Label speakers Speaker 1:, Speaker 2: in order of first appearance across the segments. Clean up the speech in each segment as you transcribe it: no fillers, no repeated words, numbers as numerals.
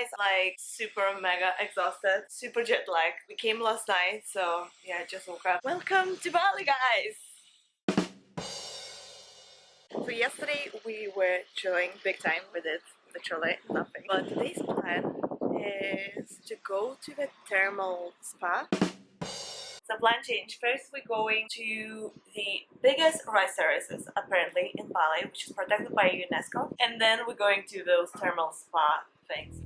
Speaker 1: guys, like super mega exhausted, super jet lagged. We came last night, so yeah, just woke up. Welcome to Bali, guys! So yesterday we were chilling big time. We did literally nothing. But today's plan is to go to the thermal spa. So plan change. First we're going to the biggest rice terraces apparently in Bali, which is protected by UNESCO. And then we're going to those thermal spa things.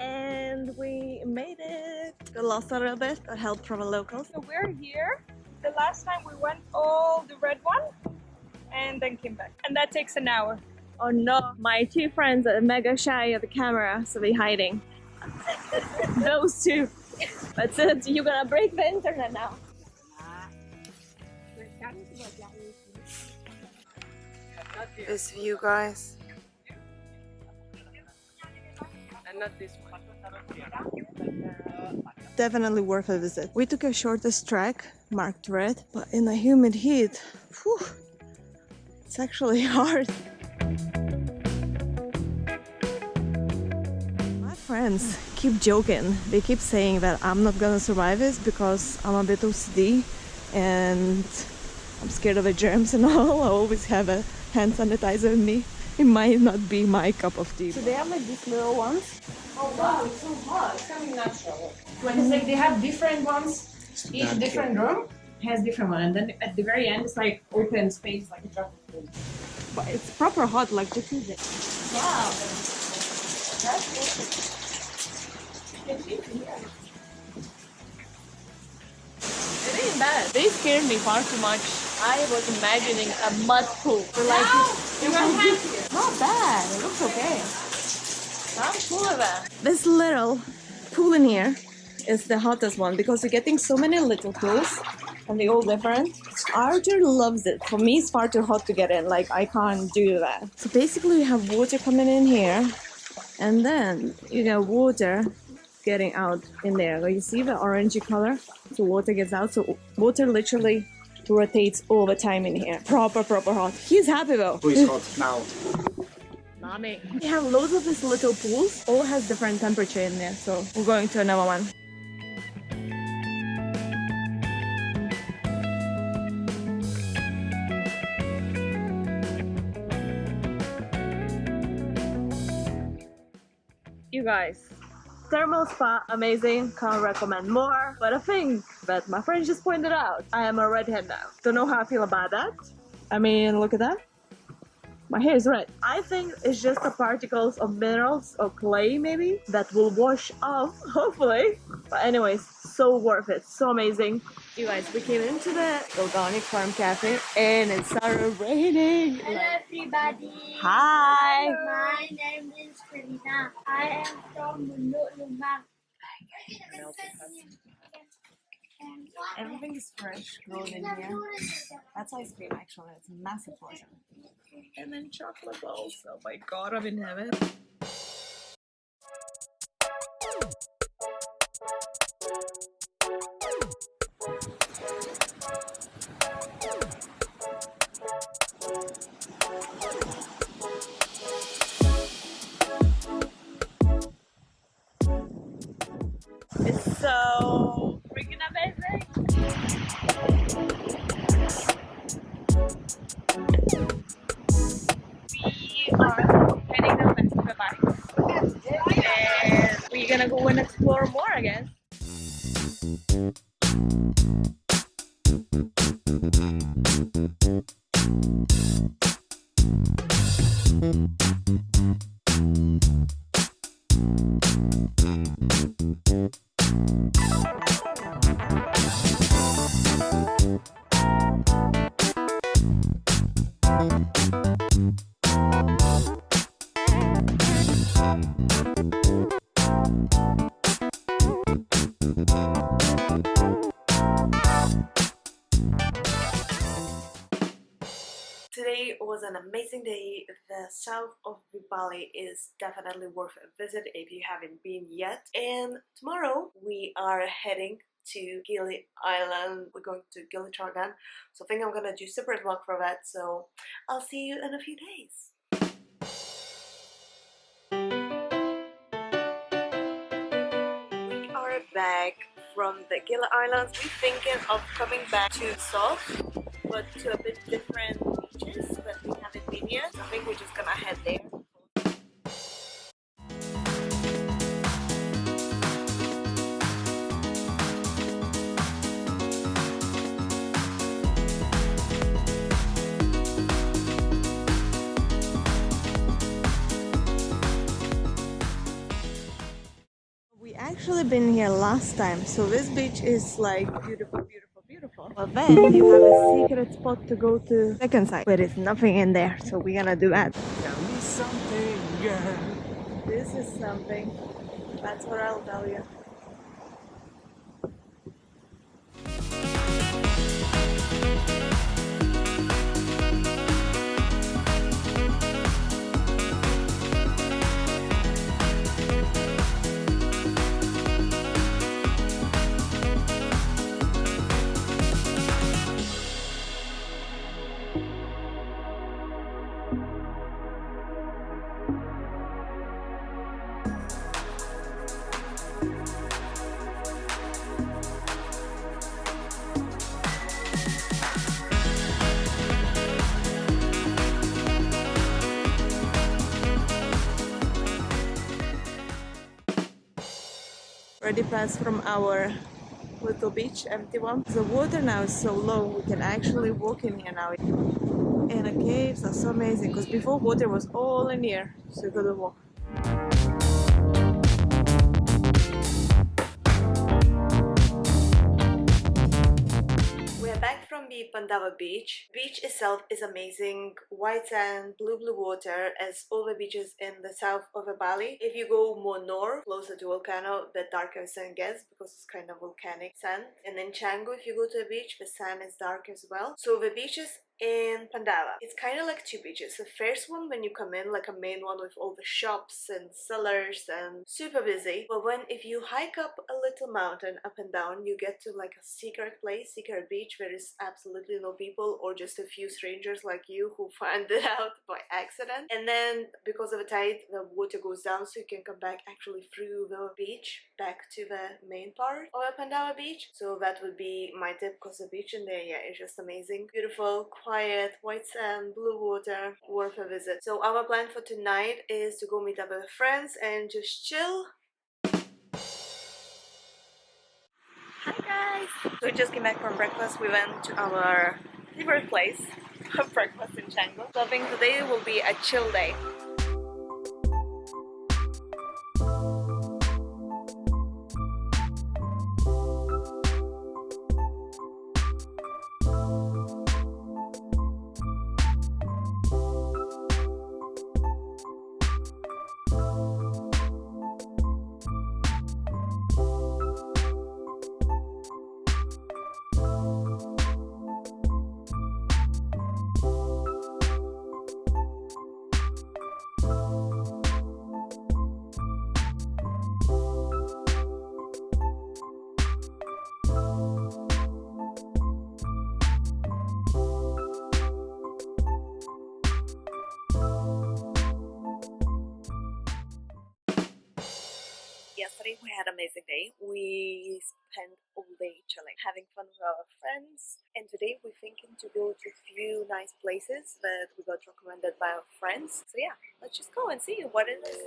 Speaker 1: And we made it. Got lost a little bit, got help from a local.
Speaker 2: So we're here. The last time we went all the red one and then came back. And that takes an hour.
Speaker 1: Oh no, my two friends are mega shy of the camera, so they're hiding. Those two. That's it, you're gonna break the internet now. This view, guys.
Speaker 2: And not this one.
Speaker 1: Definitely worth a visit. We took a shortest track, marked red, but in the humid heat, whew, it's actually hard. My friends keep joking. They keep saying that I'm not gonna survive this because I'm a bit OCD and I'm scared of the germs and all. I always have a hand sanitizer with me. It might not be my cup of tea.
Speaker 2: So they have like these little ones.
Speaker 3: Oh wow, it's so hot. It's coming natural. It's like they have different ones. Each different room has different one, and then at the very end it's like open space, like a chocolate room.
Speaker 1: But it's proper hot, like jacuzzi.
Speaker 3: Wow, that's good.
Speaker 1: It ain't bad. They scared me far too much. I was imagining a mud pool. Like
Speaker 3: You're not happy.
Speaker 1: not bad. It looks okay. I'm cool with that. This little pool in here is the hottest one because you're getting so many little pools and they're all different. Arthur loves it. For me, it's far too hot to get in. Like, I can't do that. So basically, you have water coming in here and then you got water getting out in there. Like, you see the orangey color? So water gets out. So water literally rotates all the time in here. Proper hot. He's happy though.
Speaker 4: Who is hot now?
Speaker 1: Mommy. We have loads of these little pools. All has different temperature in there. So we're going to another one. You guys, thermal spa, amazing, can't recommend more. But I think that my friend just pointed out, I am a redhead now. Don't know how I feel about that. I mean, look at that. My hair is red. I think it's just the particles of minerals or clay maybe that will wash off, hopefully. But anyways, so worth it, so amazing. You guys, we came into the Organic Farm Cafe and it started raining.
Speaker 5: Hello everybody.
Speaker 1: Hi.
Speaker 5: My name is Karina. I am from Munduk Lumang.
Speaker 1: Everything is fresh, grown in here. That's ice cream actually, it's a massive portion. And then chocolate balls, oh my god, I'm in heaven. It's so freaking amazing. We are heading now back to the bike. And we're gonna go and explore more again. Today was an amazing day. The south of Bali is definitely worth a visit if you haven't been yet. And tomorrow we are heading to Gili Island. We're going to Gili again, so I think I'm gonna do separate vlog for that, so I'll see you in a few days. We are back from the Gili Islands. We're thinking of coming back to south, but to a bit different beaches that we haven't been yet. I think we're just gonna head there. We actually been here last time, so this beach is like beautiful, beautiful, beautiful. But then you have a secret spot to go to second side, but it's nothing in there, so we're gonna do that.
Speaker 4: Tell me something, girl.
Speaker 1: This is something. That's what I'll tell you. Already passed from our little beach, empty one. The water now is so low, we can actually walk in here now. And the caves are so amazing, because before water was all in here, so you gotta walk. We're back from the Pandawa beach. Beach itself is amazing. White sand, blue water, as all the beaches in the south of Bali. If you go more north, closer to volcano, the darker sand gets because it's kind of volcanic sand. And in CANGGU, if you go to a beach, the sand is dark as well. So the beaches in Pandawa, it's kind of like two beaches. The first one, when you come in, like a main one with all the shops and sellers and super busy. But if you hike up a little mountain up and down, you get to like a secret place, secret beach where there's absolutely no people, or just a few strangers like you who find it out by accident. And then because of the tide, the water goes down, so you can come back actually through the beach back to the main part of Pandawa beach. So that would be my tip, because the beach in there, yeah, is just amazing. Beautiful, quiet, white sand, blue water, worth a visit. So our plan for tonight is to go meet up with friends and just chill. Hi guys! So we just came back from breakfast. We went to our favorite place for breakfast in CANGGU. So I think today will be a chill day. Yesterday we had an amazing day. We spent all day chilling, having fun with our friends, and today we're thinking to go to a few nice places that we got recommended by our friends. So yeah, let's just go and see what it is.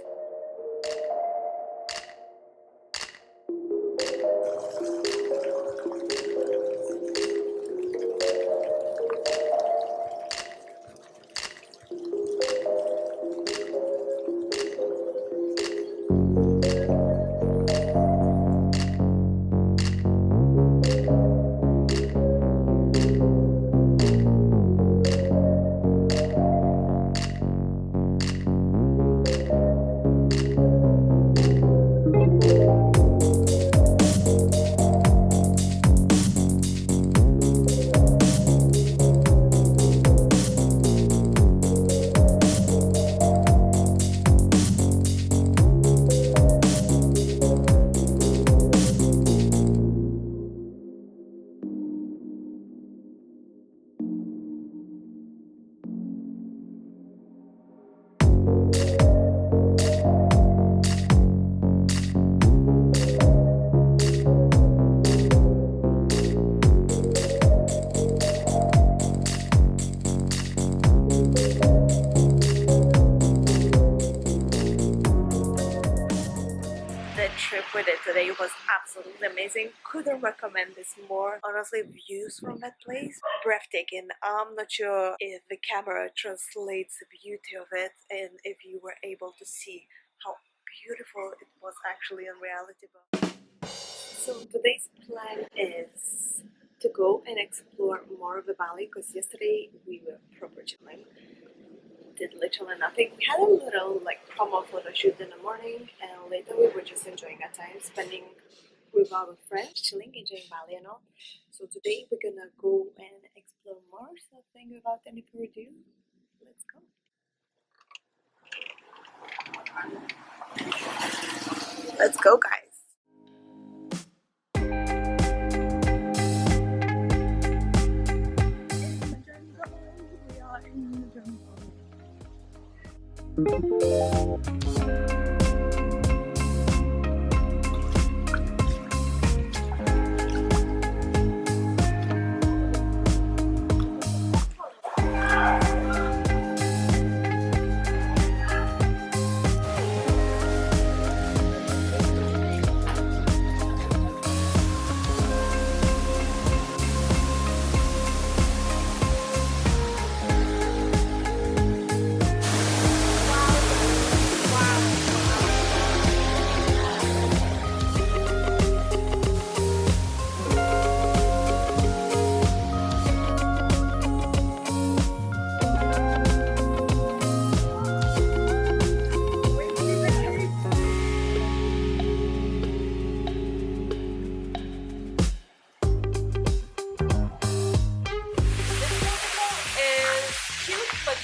Speaker 1: trip with it today. It was absolutely amazing. Couldn't recommend this more. Honestly, views from that place, breathtaking. I'm not sure if the camera translates the beauty of it and if you were able to see how beautiful it was actually in reality. So today's plan is to go and explore more of the Bali because yesterday we were proper chilling. Did literally nothing. We had a little like promo photo shoot in the morning and later we were just enjoying our time spending with our friends, chilling, enjoying Bali and all. So today we're gonna go and explore more, so I think without any further ado, let's go. Let's go, guys. We are in the jungle.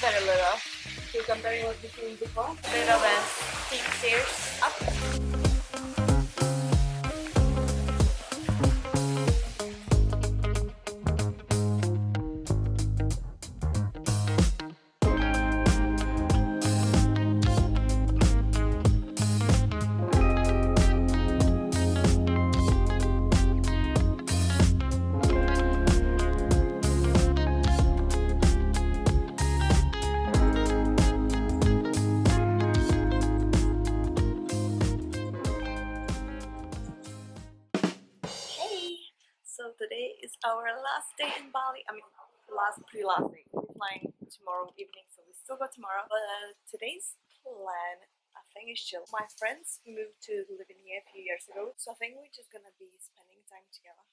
Speaker 1: Very little. If you compare what we've seen before, bit of a steep stairs up. So today is our last day in Bali. I mean, pre-last day. We're flying tomorrow evening, so we still got tomorrow. But today's plan, I think, is chill. My friends moved to live in here a few years ago, so I think we're just gonna be spending time together.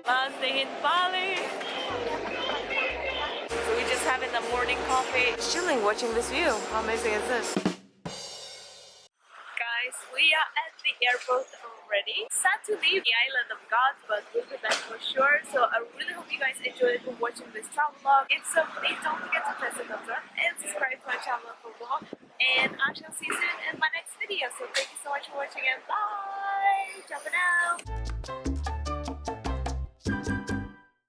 Speaker 1: Last day in Bali. So we're just having a morning coffee, chilling, watching this view. How amazing is this? Guys, we are at the airport already. Sad to leave the island of God, but we'll be back for sure. So I really hope you guys enjoyed watching this travel vlog. If so, please don't forget to press the thumbs up and subscribe to my channel for vlog. And I shall see you soon.